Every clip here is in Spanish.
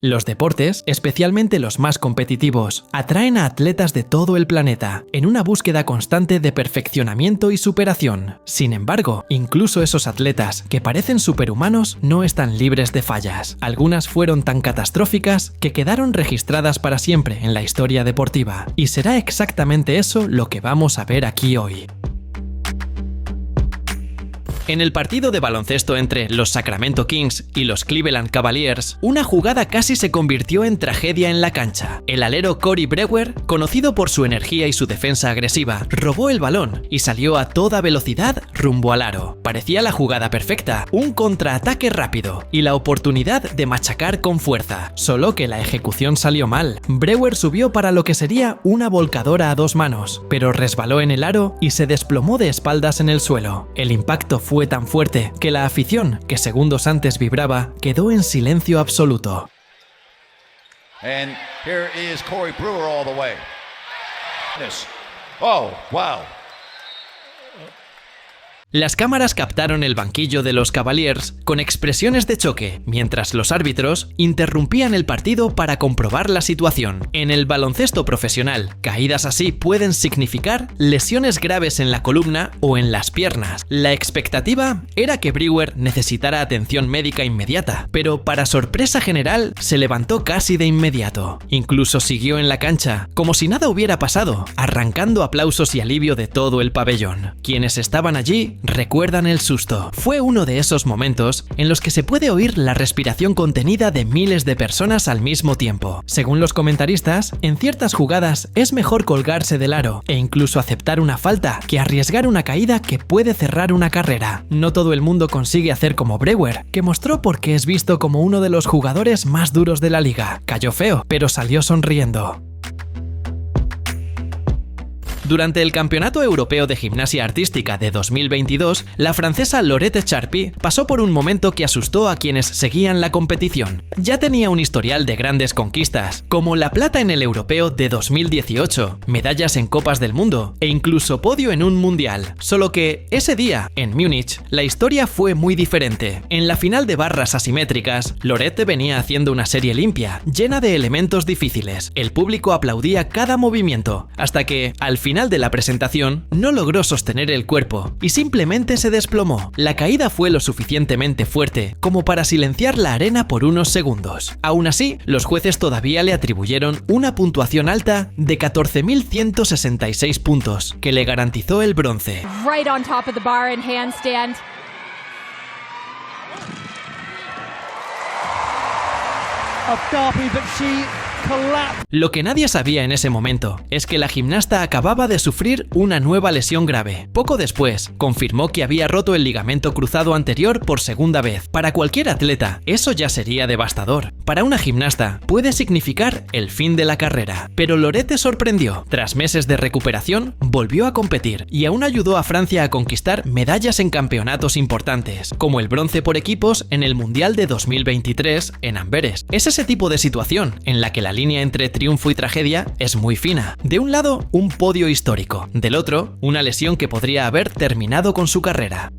Los deportes, especialmente los más competitivos, atraen a atletas de todo el planeta, en una búsqueda constante de perfeccionamiento y superación. Sin embargo, incluso esos atletas, que parecen superhumanos, no están libres de fallas. Algunas fueron tan catastróficas que quedaron registradas para siempre en la historia deportiva. Y será exactamente eso lo que vamos a ver aquí hoy. En el partido de baloncesto entre los Sacramento Kings y los Cleveland Cavaliers, una jugada casi se convirtió en tragedia en la cancha. El alero Corey Brewer, conocido por su energía y su defensa agresiva, robó el balón y salió a toda velocidad rumbo al aro. Parecía la jugada perfecta, un contraataque rápido y la oportunidad de machacar con fuerza, solo que la ejecución salió mal. Brewer subió para lo que sería una volcadora a dos manos, pero resbaló en el aro y se desplomó de espaldas en el suelo. El impacto fue tan fuerte que la afición, que segundos antes vibraba, quedó en silencio absoluto. And here is Corey Brewer all the way. Oh, wow. Las cámaras captaron el banquillo de los Cavaliers con expresiones de choque, mientras los árbitros interrumpían el partido para comprobar la situación. En el baloncesto profesional, caídas así pueden significar lesiones graves en la columna o en las piernas. La expectativa era que Brewer necesitara atención médica inmediata, pero para sorpresa general se levantó casi de inmediato. Incluso siguió en la cancha, como si nada hubiera pasado, arrancando aplausos y alivio de todo el pabellón. Quienes estaban allí recuerdan el susto. Fue uno de esos momentos en los que se puede oír la respiración contenida de miles de personas al mismo tiempo. Según los comentaristas, en ciertas jugadas es mejor colgarse del aro e incluso aceptar una falta que arriesgar una caída que puede cerrar una carrera. No todo el mundo consigue hacer como Brewer, que mostró por qué es visto como uno de los jugadores más duros de la liga. Cayó feo, pero salió sonriendo. Durante el Campeonato Europeo de Gimnasia Artística de 2022, la francesa Laurette Charpy pasó por un momento que asustó a quienes seguían la competición. Ya tenía un historial de grandes conquistas, como la plata en el Europeo de 2018, medallas en Copas del Mundo e incluso podio en un Mundial. Solo que ese día, en Múnich, la historia fue muy diferente. En la final de barras asimétricas, Laurette venía haciendo una serie limpia, llena de elementos difíciles. El público aplaudía cada movimiento, hasta que, al final de la presentación, no logró sostener el cuerpo y simplemente se desplomó. La caída fue lo suficientemente fuerte como para silenciar la arena por unos segundos. Aún así, los jueces todavía le atribuyeron una puntuación alta de 14.166 puntos, que le garantizó el bronce. Right on top of the bar in handstand. Lo que nadie sabía en ese momento es que la gimnasta acababa de sufrir una nueva lesión grave. Poco después, confirmó que había roto el ligamento cruzado anterior por segunda vez. Para cualquier atleta, eso ya sería devastador. Para una gimnasta, puede significar el fin de la carrera. Pero Laurette sorprendió. Tras meses de recuperación, volvió a competir y aún ayudó a Francia a conquistar medallas en campeonatos importantes, como el bronce por equipos en el Mundial de 2023 en Amberes. Es ese tipo de situación en la que la línea entre triunfo y tragedia es muy fina. De un lado, un podio histórico. Del otro, una lesión que podría haber terminado con su carrera.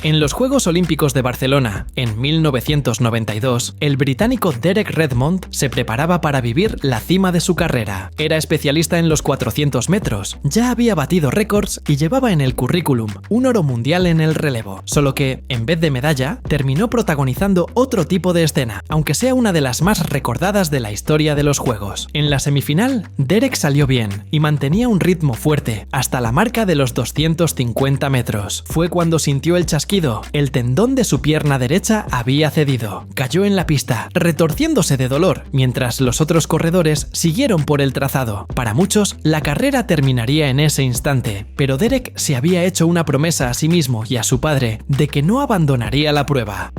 En los Juegos Olímpicos de Barcelona, en 1992, el británico Derek Redmond se preparaba para vivir la cima de su carrera. Era especialista en los 400 metros, ya había batido récords y llevaba en el currículum un oro mundial en el relevo. Solo que, en vez de medalla, terminó protagonizando otro tipo de escena, aunque sea una de las más recordadas de la historia de los Juegos. En la semifinal, Derek salió bien y mantenía un ritmo fuerte, hasta la marca de los 250 metros. Fue cuando sintió el chasquido. El tendón de su pierna derecha había cedido. Cayó en la pista, retorciéndose de dolor, mientras los otros corredores siguieron por el trazado. Para muchos, la carrera terminaría en ese instante, pero Derek se había hecho una promesa a sí mismo y a su padre de que no abandonaría la prueba.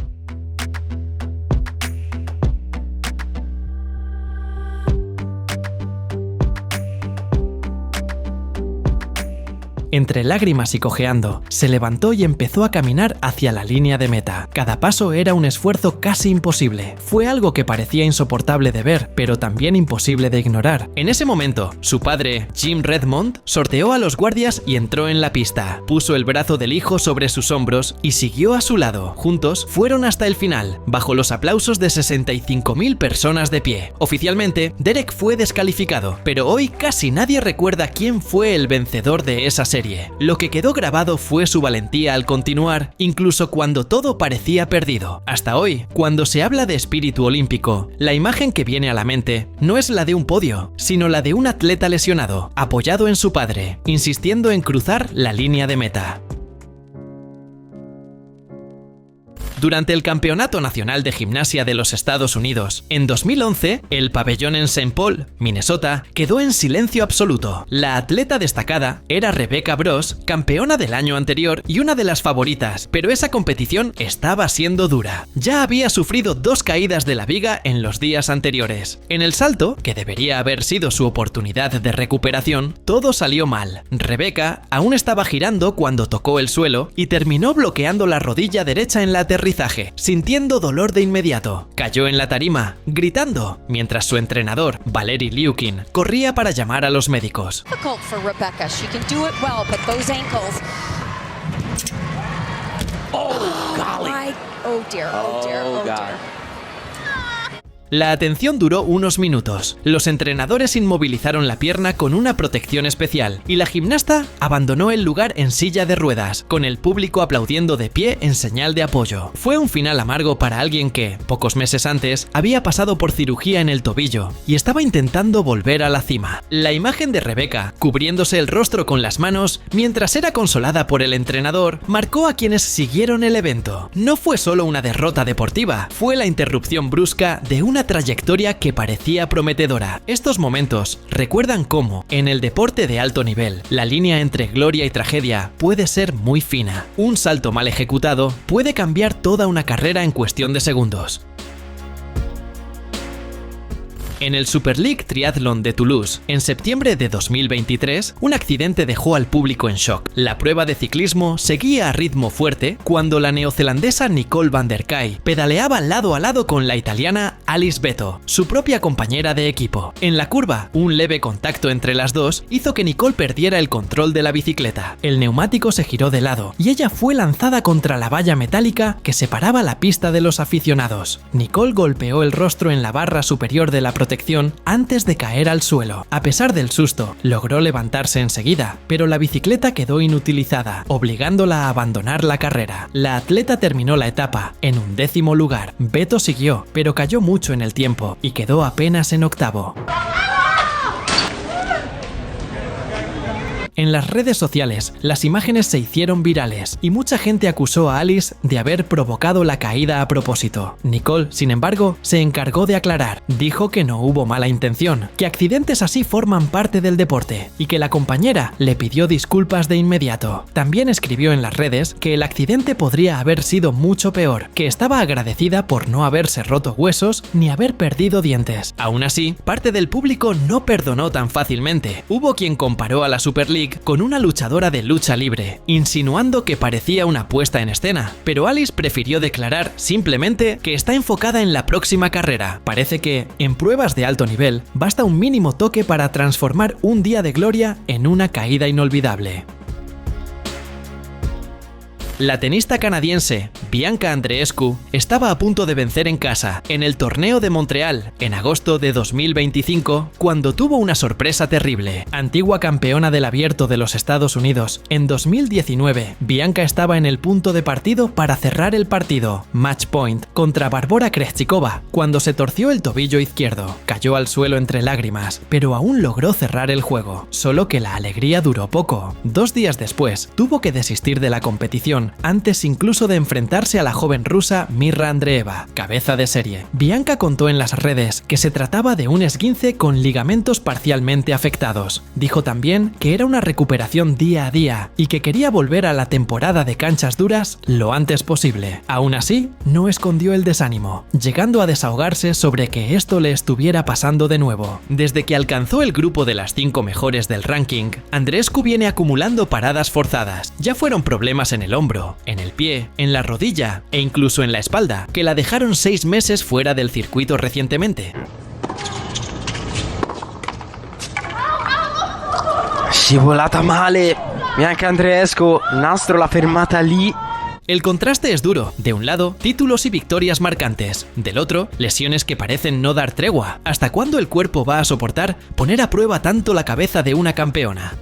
Entre lágrimas y cojeando, se levantó y empezó a caminar hacia la línea de meta. Cada paso era un esfuerzo casi imposible. Fue algo que parecía insoportable de ver, pero también imposible de ignorar. En ese momento, su padre, Jim Redmond, sorteó a los guardias y entró en la pista. Puso el brazo del hijo sobre sus hombros y siguió a su lado. Juntos fueron hasta el final, bajo los aplausos de 65.000 personas de pie. Oficialmente, Derek fue descalificado, pero hoy casi nadie recuerda quién fue el vencedor de esa serie. Lo que quedó grabado fue su valentía al continuar, incluso cuando todo parecía perdido. Hasta hoy, cuando se habla de espíritu olímpico, la imagen que viene a la mente no es la de un podio, sino la de un atleta lesionado, apoyado en su padre, insistiendo en cruzar la línea de meta. Durante el Campeonato Nacional de Gimnasia de los Estados Unidos, en 2011, el pabellón en St. Paul, Minnesota, quedó en silencio absoluto. La atleta destacada era Rebecca Bros, campeona del año anterior y una de las favoritas, pero esa competición estaba siendo dura. Ya había sufrido 2 caídas de la viga en los días anteriores. En el salto, que debería haber sido su oportunidad de recuperación, todo salió mal. Rebecca aún estaba girando cuando tocó el suelo y terminó bloqueando la rodilla derecha en la aterrizaje, sintiendo dolor de inmediato. Cayó en la tarima, gritando, mientras su entrenador, Valery Liukin, corría para llamar a los médicos. La atención duró unos minutos. Los entrenadores inmovilizaron la pierna con una protección especial y la gimnasta abandonó el lugar en silla de ruedas, con el público aplaudiendo de pie en señal de apoyo. Fue un final amargo para alguien que, pocos meses antes, había pasado por cirugía en el tobillo y estaba intentando volver a la cima. La imagen de Rebecca, cubriéndose el rostro con las manos mientras era consolada por el entrenador, marcó a quienes siguieron el evento. No fue solo una derrota deportiva, fue la interrupción brusca de una trayectoria que parecía prometedora. Estos momentos recuerdan cómo, en el deporte de alto nivel, la línea entre gloria y tragedia puede ser muy fina. Un salto mal ejecutado puede cambiar toda una carrera en cuestión de segundos. En el Super League Triathlon de Toulouse, en septiembre de 2023, un accidente dejó al público en shock. La prueba de ciclismo seguía a ritmo fuerte cuando la neozelandesa Nicole van der Kay pedaleaba lado a lado con la italiana Alice Beto, su propia compañera de equipo. En la curva, un leve contacto entre las dos hizo que Nicole perdiera el control de la bicicleta. El neumático se giró de lado y ella fue lanzada contra la valla metálica que separaba la pista de los aficionados. Nicole golpeó el rostro en la barra superior de la protección antes de caer al suelo. A pesar del susto, logró levantarse enseguida, pero la bicicleta quedó inutilizada, obligándola a abandonar la carrera. La atleta terminó la etapa en 11º lugar. Beto siguió, pero cayó mucho en el tiempo y quedó apenas en 8º. En las redes sociales, las imágenes se hicieron virales y mucha gente acusó a Alice de haber provocado la caída a propósito. Nicole, sin embargo, se encargó de aclarar. Dijo que no hubo mala intención, que accidentes así forman parte del deporte y que la compañera le pidió disculpas de inmediato. También escribió en las redes que el accidente podría haber sido mucho peor, que estaba agradecida por no haberse roto huesos ni haber perdido dientes. Aún así, parte del público no perdonó tan fácilmente. Hubo quien comparó a la Super League con una luchadora de lucha libre, insinuando que parecía una puesta en escena, pero Alice prefirió declarar simplemente que está enfocada en la próxima carrera. Parece que, en pruebas de alto nivel, basta un mínimo toque para transformar un día de gloria en una caída inolvidable. La tenista canadiense Bianca Andreescu estaba a punto de vencer en casa en el torneo de Montreal en agosto de 2025 cuando tuvo una sorpresa terrible. Antigua campeona del Abierto de los Estados Unidos, en 2019 Bianca estaba en el punto de partido para cerrar el partido, match point, contra Barbora Krejcikova cuando se torció el tobillo izquierdo. Cayó al suelo entre lágrimas, pero aún logró cerrar el juego, solo que la alegría duró poco. 2 días después, tuvo que desistir de la competición operación antes incluso de enfrentarse a la joven rusa Mirra Andreeva, cabeza de serie. Bianca contó en las redes que se trataba de un esguince con ligamentos parcialmente afectados. Dijo también que era una recuperación día a día y que quería volver a la temporada de canchas duras lo antes posible. Aún así, no escondió el desánimo, llegando a desahogarse sobre que esto le estuviera pasando de nuevo. Desde que alcanzó el grupo de las 5 mejores del ranking, Andreescu viene acumulando paradas forzadas. Ya fueron problemas en el hombro, en el pie, en la rodilla e incluso en la espalda, que la dejaron 6 meses fuera del circuito recientemente. Scivolata male, Bianca Andreescu, nastro l'ha fermata lì. El contraste es duro. De un lado, títulos y victorias marcantes. Del otro, lesiones que parecen no dar tregua. ¿Hasta cuándo el cuerpo va a soportar poner a prueba tanto la cabeza de una campeona?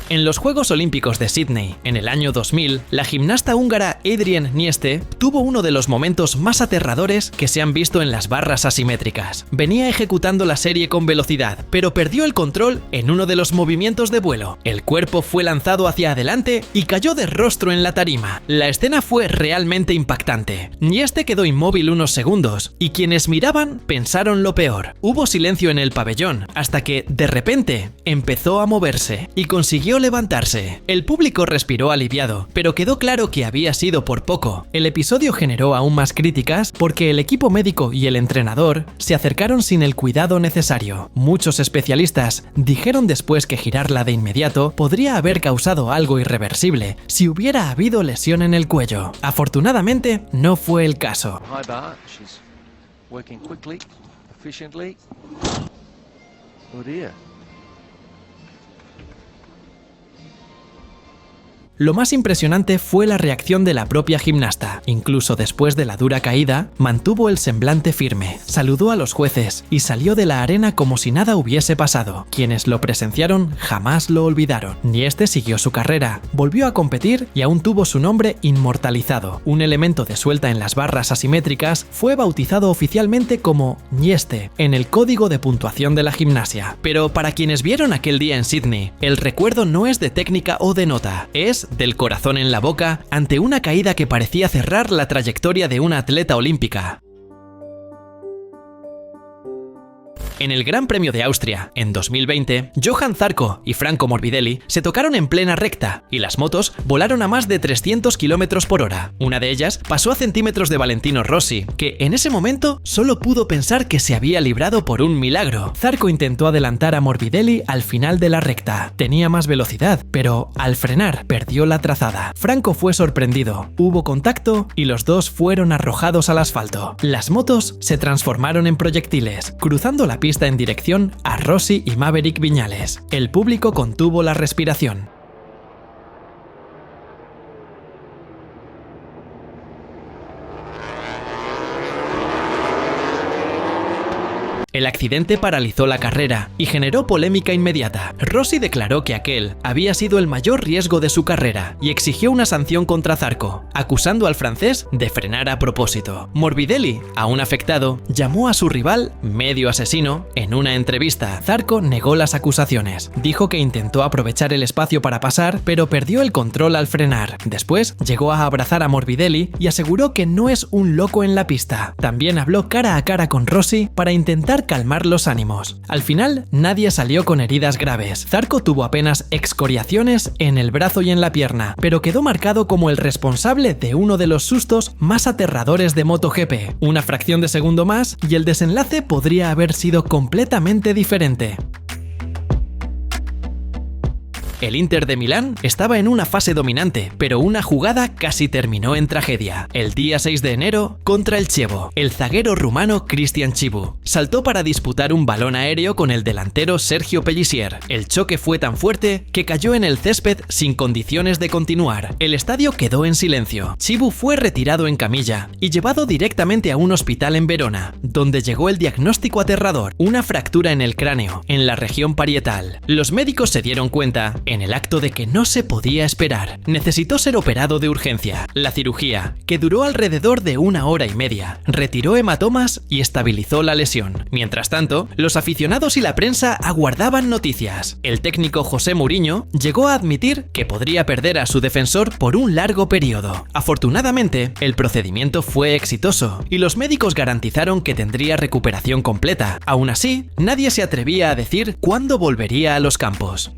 En los Juegos Olímpicos de Sydney, en el año 2000, la gimnasta húngara Adrian Nieste tuvo uno de los momentos más aterradores que se han visto en las barras asimétricas. Venía ejecutando la serie con velocidad, pero perdió el control en uno de los movimientos de vuelo. El cuerpo fue lanzado hacia adelante y cayó de rostro en la tarima. La escena fue realmente impactante. Nieste quedó inmóvil unos segundos y quienes miraban pensaron lo peor. Hubo silencio en el pabellón hasta que, de repente, empezó a moverse y consiguió levantarse. El público respiró aliviado, pero quedó claro que había sido por poco. El episodio generó aún más críticas porque el equipo médico y el entrenador se acercaron sin el cuidado necesario. Muchos especialistas dijeron después que girarla de inmediato podría haber causado algo irreversible si hubiera habido lesión en el cuello. Afortunadamente, no fue el caso. Lo más impresionante fue la reacción de la propia gimnasta. Incluso después de la dura caída, mantuvo el semblante firme, saludó a los jueces y salió de la arena como si nada hubiese pasado. Quienes lo presenciaron jamás lo olvidaron. Nieste siguió su carrera, volvió a competir y aún tuvo su nombre inmortalizado. Un elemento de suelta en las barras asimétricas fue bautizado oficialmente como Nieste en el código de puntuación de la gimnasia. Pero para quienes vieron aquel día en Sydney, el recuerdo no es de técnica o de nota, es del corazón en la boca ante una caída que parecía cerrar la trayectoria de una atleta olímpica. En el Gran Premio de Austria, en 2020, Johan Zarco y Franco Morbidelli se tocaron en plena recta y las motos volaron a más de 300 km por hora. Una de ellas pasó a centímetros de Valentino Rossi, que en ese momento solo pudo pensar que se había librado por un milagro. Zarco intentó adelantar a Morbidelli al final de la recta. Tenía más velocidad, pero al frenar perdió la trazada. Franco fue sorprendido, hubo contacto y los dos fueron arrojados al asfalto. Las motos se transformaron en proyectiles, cruzando la pista en dirección a Rossi y Maverick Viñales. El público contuvo la respiración. El accidente paralizó la carrera y generó polémica inmediata. Rossi declaró que aquel había sido el mayor riesgo de su carrera y exigió una sanción contra Zarco, acusando al francés de frenar a propósito. Morbidelli, aún afectado, llamó a su rival medio asesino en una entrevista. Zarco negó las acusaciones. Dijo que intentó aprovechar el espacio para pasar, pero perdió el control al frenar. Después, llegó a abrazar a Morbidelli y aseguró que no es un loco en la pista. También habló cara a cara con Rossi para intentar calmar los ánimos. Al final, nadie salió con heridas graves. Zarco tuvo apenas excoriaciones en el brazo y en la pierna, pero quedó marcado como el responsable de uno de los sustos más aterradores de MotoGP. Una fracción de segundo más y el desenlace podría haber sido completamente diferente. El Inter de Milán estaba en una fase dominante, pero una jugada casi terminó en tragedia. El día 6 de enero, contra el Chievo, el zaguero rumano Cristian Chivu saltó para disputar un balón aéreo con el delantero Sergio Pellissier. El choque fue tan fuerte que cayó en el césped sin condiciones de continuar. El estadio quedó en silencio. Chivu fue retirado en camilla y llevado directamente a un hospital en Verona, donde llegó el diagnóstico aterrador: una fractura en el cráneo, en la región parietal. Los médicos se dieron cuenta en el acto de que no se podía esperar. Necesitó ser operado de urgencia. La cirugía, que duró alrededor de 1 hora y media, retiró hematomas y estabilizó la lesión. Mientras tanto, los aficionados y la prensa aguardaban noticias. El técnico José Mourinho llegó a admitir que podría perder a su defensor por un largo periodo. Afortunadamente, el procedimiento fue exitoso y los médicos garantizaron que tendría recuperación completa. Aún así, nadie se atrevía a decir cuándo volvería a los campos.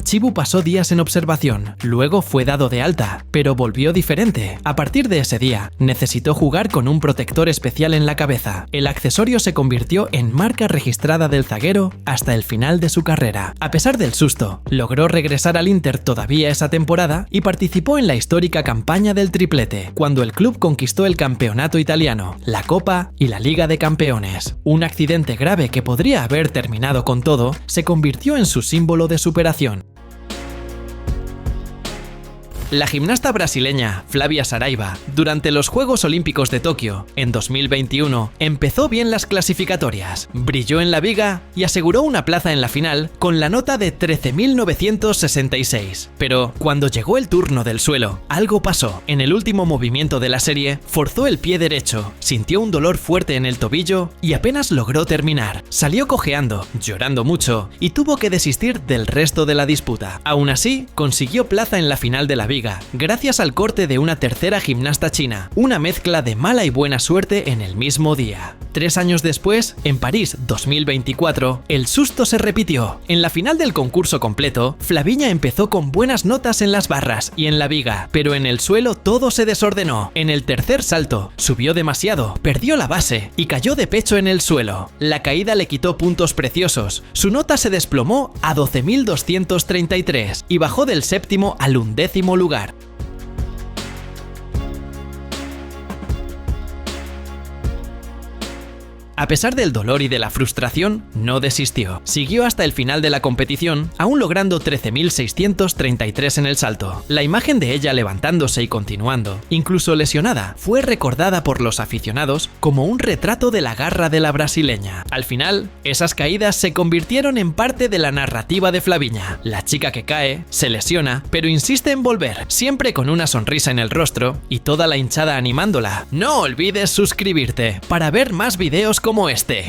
Chibu pasó días en observación, luego fue dado de alta, pero volvió diferente. A partir de ese día, necesitó jugar con un protector especial en la cabeza. El accesorio se convirtió en marca registrada del zaguero hasta el final de su carrera. A pesar del susto, logró regresar al Inter todavía esa temporada y participó en la histórica campaña del triplete, cuando el club conquistó el campeonato italiano, la Copa y la Liga de Campeones. Un accidente grave que podría haber terminado con todo, se convirtió en su símbolo de superación. La gimnasta brasileña Flavia Saraiva, durante los Juegos Olímpicos de Tokio, en 2021, empezó bien las clasificatorias, brilló en la viga y aseguró una plaza en la final con la nota de 13.966. Pero cuando llegó el turno del suelo, algo pasó. En el último movimiento de la serie, forzó el pie derecho, sintió un dolor fuerte en el tobillo y apenas logró terminar. Salió cojeando, llorando mucho y tuvo que desistir del resto de la disputa. Aún así, consiguió plaza en la final de la viga, gracias al corte de una tercera gimnasta china, una mezcla de mala y buena suerte en el mismo día. 3 años después, en París 2024, el susto se repitió. En la final del concurso completo, Flaviña empezó con buenas notas en las barras y en la viga, pero en el suelo todo se desordenó. En el tercer salto, subió demasiado, perdió la base y cayó de pecho en el suelo. La caída le quitó puntos preciosos. Su nota se desplomó a 12.233 y bajó del 7º al 11º lugar. A pesar del dolor y de la frustración, no desistió. Siguió hasta el final de la competición, aún logrando 13.633 en el salto. La imagen de ella levantándose y continuando, incluso lesionada, fue recordada por los aficionados como un retrato de la garra de la brasileña. Al final, esas caídas se convirtieron en parte de la narrativa de Flaviña. La chica que cae, se lesiona, pero insiste en volver, siempre con una sonrisa en el rostro y toda la hinchada animándola. No olvides suscribirte para ver más videos como este.